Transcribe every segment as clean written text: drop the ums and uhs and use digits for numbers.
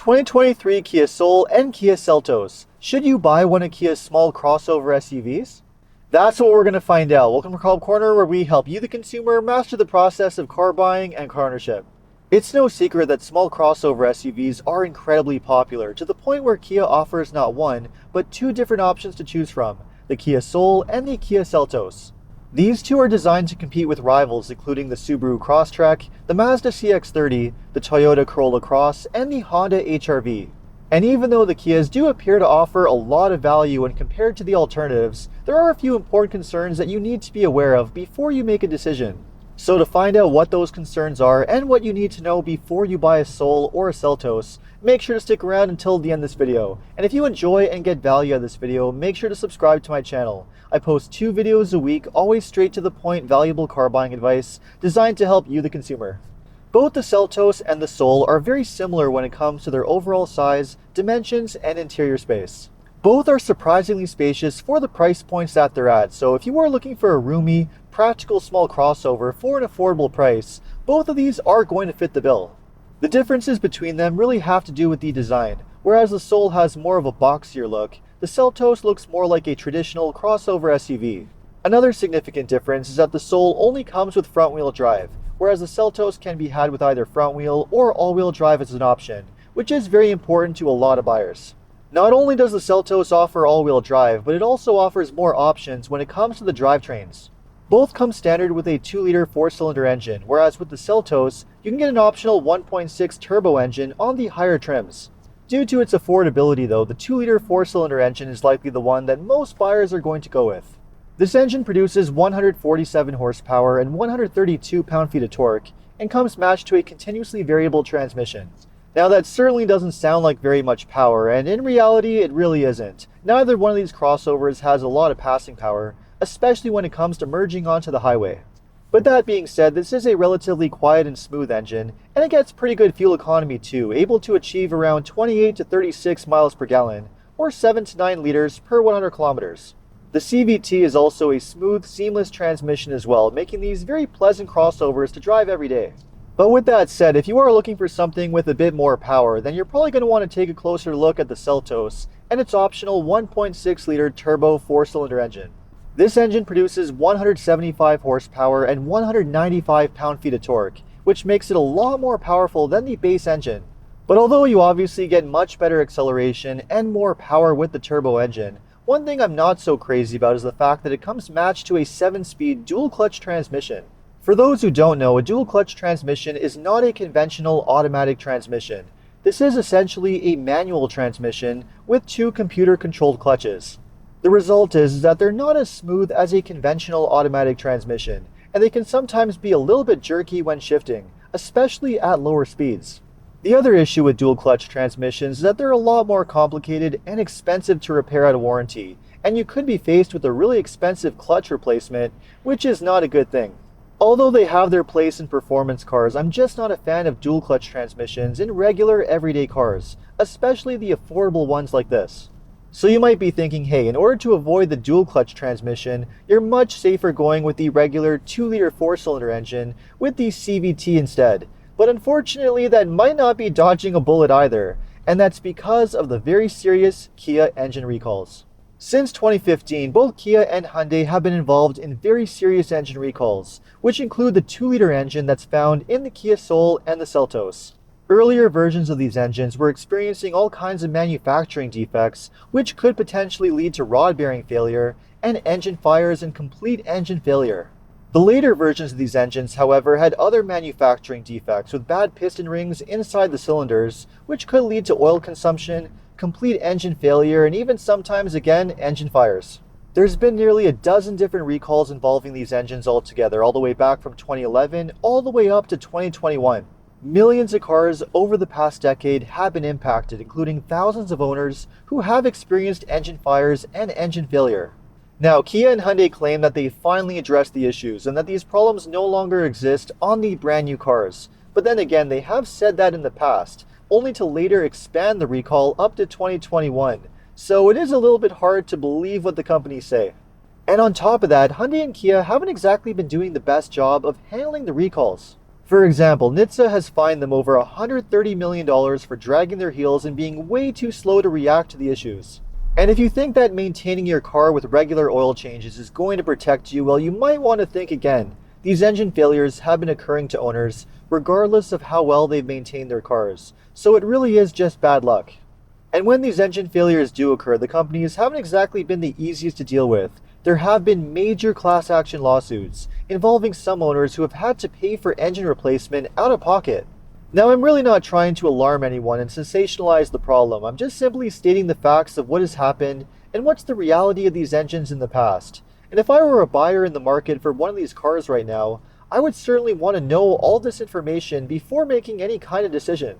2023 Kia Soul and Kia Seltos. Should you buy one of Kia's small crossover SUVs? That's what we're going to find out. Welcome to Car Corner, where we help you, the consumer, master the process of car buying and car ownership. It's no secret that small crossover SUVs are incredibly popular, to the point where Kia offers not one, but two different options to choose from, the Kia Soul and the Kia Seltos. These two are designed to compete with rivals including the Subaru Crosstrek, the Mazda CX-30, the Toyota Corolla Cross, and the Honda HR-V. And even though the Kias do appear to offer a lot of value when compared to the alternatives, there are a few important concerns that you need to be aware of before you make a decision. So to find out what those concerns are and what you need to know before you buy a Soul or a Seltos, make sure to stick around until the end of this video. And if you enjoy and get value out of this video, make sure to subscribe to my channel. I post 2 videos a week, always straight to the point, valuable car buying advice designed to help you, the consumer. Both the Seltos and the Soul are very similar when it comes to their overall size, dimensions, and interior space. Both are surprisingly spacious for the price points that they're at, so if you are looking for a roomy, practical small crossover for an affordable price, both of these are going to fit the bill. The differences between them really have to do with the design. Whereas the Soul has more of a boxier look, the Seltos looks more like a traditional crossover SUV. Another significant difference is that the Soul only comes with front-wheel drive, whereas the Seltos can be had with either front-wheel or all-wheel drive as an option, which is very important to a lot of buyers. Not only does the Seltos offer all-wheel drive, but it also offers more options when it comes to the drivetrains. Both come standard with a 2-liter 4-cylinder engine, whereas with the Seltos, you can get an optional 1.6 turbo engine on the higher trims. Due to its affordability though, the 2-liter 4-cylinder engine is likely the one that most buyers are going to go with. This engine produces 147 horsepower and 132 pound-feet of torque, and comes matched to a continuously variable transmission. Now that certainly doesn't sound like very much power, and in reality it really isn't. Neither one of these crossovers has a lot of passing power, especially when it comes to merging onto the highway. But that being said, this is a relatively quiet and smooth engine, and it gets pretty good fuel economy too, able to achieve around 28 to 36 miles per gallon, or 7 to 9 liters per 100 kilometers. The CVT is also a smooth, seamless transmission as well, making these very pleasant crossovers to drive every day. But with that said, if you are looking for something with a bit more power, then you're probably going to want to take a closer look at the Seltos and its optional 1.6-liter turbo 4-cylinder engine. This engine produces 175 horsepower and 195 pound-feet of torque, which makes it a lot more powerful than the base engine. But although you obviously get much better acceleration and more power with the turbo engine, one thing I'm not so crazy about is the fact that it comes matched to a 7-speed dual-clutch transmission. For those who don't know, a dual-clutch transmission is not a conventional automatic transmission. This is essentially a manual transmission with 2 computer-controlled clutches. The result is that they're not as smooth as a conventional automatic transmission, and they can sometimes be a little bit jerky when shifting, especially at lower speeds. The other issue with dual clutch transmissions is that they're a lot more complicated and expensive to repair out of warranty, and you could be faced with a really expensive clutch replacement, which is not a good thing. Although they have their place in performance cars, I'm just not a fan of dual clutch transmissions in regular everyday cars, especially the affordable ones like this. So you might be thinking, hey, in order to avoid the dual clutch transmission, you're much safer going with the regular 2-liter 4-cylinder engine with the CVT instead. But unfortunately, that might not be dodging a bullet either, and that's because of the very serious Kia engine recalls. Since 2015, both Kia and Hyundai have been involved in very serious engine recalls, which include the 2-liter engine that's found in the Kia Soul and the Seltos. Earlier versions of these engines were experiencing all kinds of manufacturing defects, which could potentially lead to rod bearing failure and engine fires and complete engine failure. The later versions of these engines, however, had other manufacturing defects with bad piston rings inside the cylinders, which could lead to oil consumption, complete engine failure, and even sometimes again, engine fires. There's been nearly a dozen different recalls involving these engines altogether, all the way back from 2011 all the way up to 2021. Millions of cars over the past decade have been impacted, including thousands of owners who have experienced engine fires and engine failure. Now, Kia and Hyundai claim that they finally addressed the issues and that these problems no longer exist on the brand new cars. But then again, they have said that in the past, only to later expand the recall up to 2021. So it is a little bit hard to believe what the companies say. And on top of that, Hyundai and Kia haven't exactly been doing the best job of handling the recalls. For example, NHTSA has fined them over $130 million for dragging their heels and being way too slow to react to the issues. And if you think that maintaining your car with regular oil changes is going to protect you, well, you might want to think again. These engine failures have been occurring to owners regardless of how well they've maintained their cars, so it really is just bad luck. And when these engine failures do occur, the companies haven't exactly been the easiest to deal with. There have been major class action lawsuits involving some owners who have had to pay for engine replacement out of pocket. Now, I'm really not trying to alarm anyone and sensationalize the problem. I'm just simply stating the facts of what has happened and what's the reality of these engines in the past. And if I were a buyer in the market for one of these cars right now, I would certainly want to know all this information before making any kind of decision.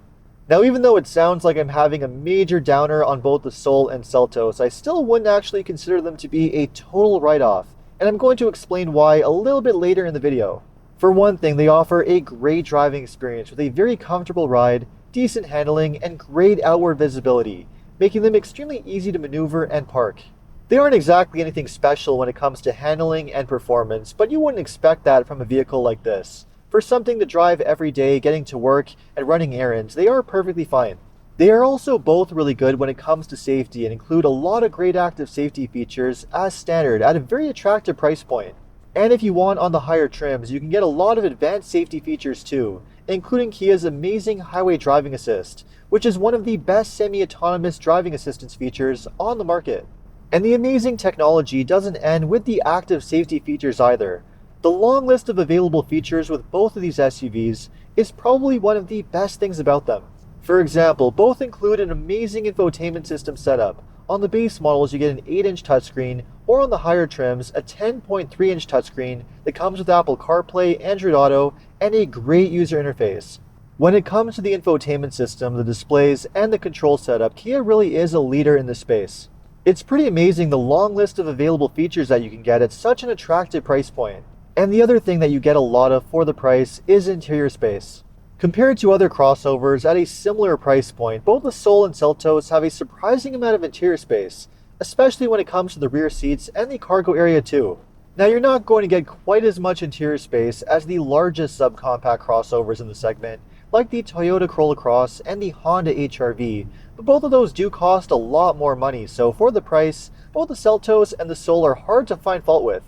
Now, even though it sounds like I'm having a major downer on both the Soul and Seltos, I still wouldn't actually consider them to be a total write-off, and I'm going to explain why a little bit later in the video. For one thing, they offer a great driving experience with a very comfortable ride, decent handling, and great outward visibility, making them extremely easy to maneuver and park. They aren't exactly anything special when it comes to handling and performance, but you wouldn't expect that from a vehicle like this. For something to drive every day, getting to work, and running errands, they are perfectly fine. They are also both really good when it comes to safety and include a lot of great active safety features as standard at a very attractive price point. And if you want on the higher trims, you can get a lot of advanced safety features too, including Kia's amazing highway driving assist, which is one of the best semi-autonomous driving assistance features on the market. And the amazing technology doesn't end with the active safety features either. The long list of available features with both of these SUVs is probably one of the best things about them. For example, both include an amazing infotainment system setup. On the base models, you get an 8-inch touchscreen, or on the higher trims, a 10.3-inch touchscreen that comes with Apple CarPlay, Android Auto, and a great user interface. When it comes to the infotainment system, the displays, and the control setup, Kia really is a leader in this space. It's pretty amazing the long list of available features that you can get at such an attractive price point. And the other thing that you get a lot of for the price is interior space. Compared to other crossovers at a similar price point, both the Soul and Seltos have a surprising amount of interior space, especially when it comes to the rear seats and the cargo area too. Now, you're not going to get quite as much interior space as the largest subcompact crossovers in the segment, like the Toyota Corolla Cross and the Honda HR-V, but both of those do cost a lot more money, so for the price, both the Seltos and the Soul are hard to find fault with.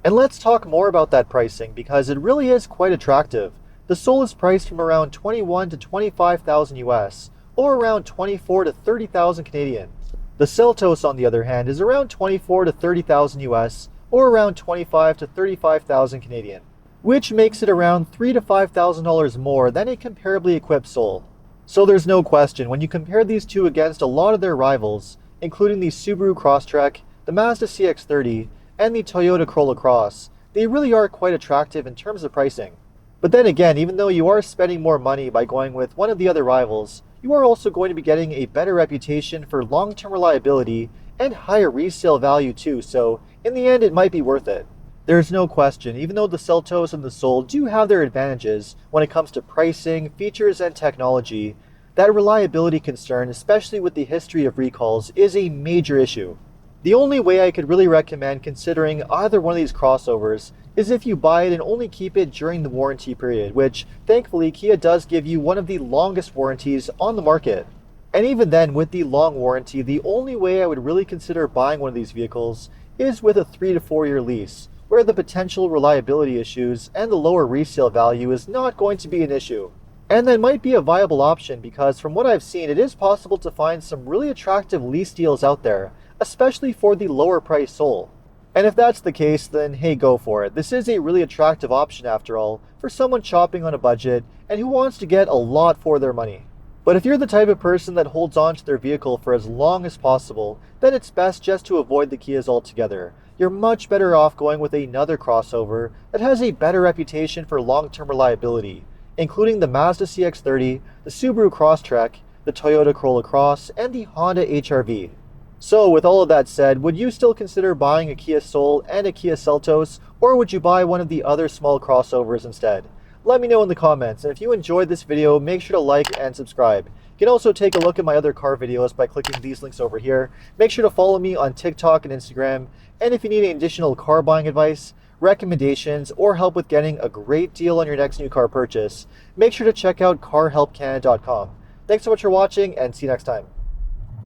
And let's talk more about that pricing because it really is quite attractive. The Soul is priced from around $21,000 to $25,000 US, or around $24,000 to $30,000 Canadian. The Seltos, on the other hand, is around $24,000 to $30,000 US, or around $25,000 to $35,000 Canadian, which makes it around $3,000 to $5,000 more than a comparably equipped Soul. So there's no question, when you compare these two against a lot of their rivals, including the Subaru Crosstrek, the Mazda CX-30, and the Toyota Corolla Cross, they really are quite attractive in terms of pricing. But then again, even though you are spending more money by going with one of the other rivals, you are also going to be getting a better reputation for long-term reliability and higher resale value too, so in the end it might be worth it. There's no question, even though the Seltos and the Soul do have their advantages when it comes to pricing, features, and technology, that reliability concern, especially with the history of recalls, is a major issue. The only way I could really recommend considering either one of these crossovers is if you buy it and only keep it during the warranty period, which thankfully Kia does give you one of the longest warranties on the market. And even then, with the long warranty, the only way I would really consider buying one of these vehicles is with a 3 to 4 year lease, where the potential reliability issues and the lower resale value is not going to be an issue. And that might be a viable option because from what I've seen, it is possible to find some really attractive lease deals out there, especially for the lower price Soul. And if that's the case, then hey, go for it. This is a really attractive option after all, for someone shopping on a budget and who wants to get a lot for their money. But if you're the type of person that holds on to their vehicle for as long as possible, then it's best just to avoid the Kias altogether. You're much better off going with another crossover that has a better reputation for long-term reliability, including the Mazda CX-30, the Subaru Crosstrek, the Toyota Corolla Cross, and the Honda HR-V. So with all of that said, would you still consider buying a Kia Soul and a Kia Seltos, or would you buy one of the other small crossovers instead? Let me know in the comments, and if you enjoyed this video, make sure to like and subscribe. You can also take a look at my other car videos by clicking these links over here. Make sure to follow me on TikTok and Instagram, and if you need any additional car buying advice, recommendations, or help with getting a great deal on your next new car purchase, make sure to check out carhelpcanada.com. Thanks so much for watching, and see you next time.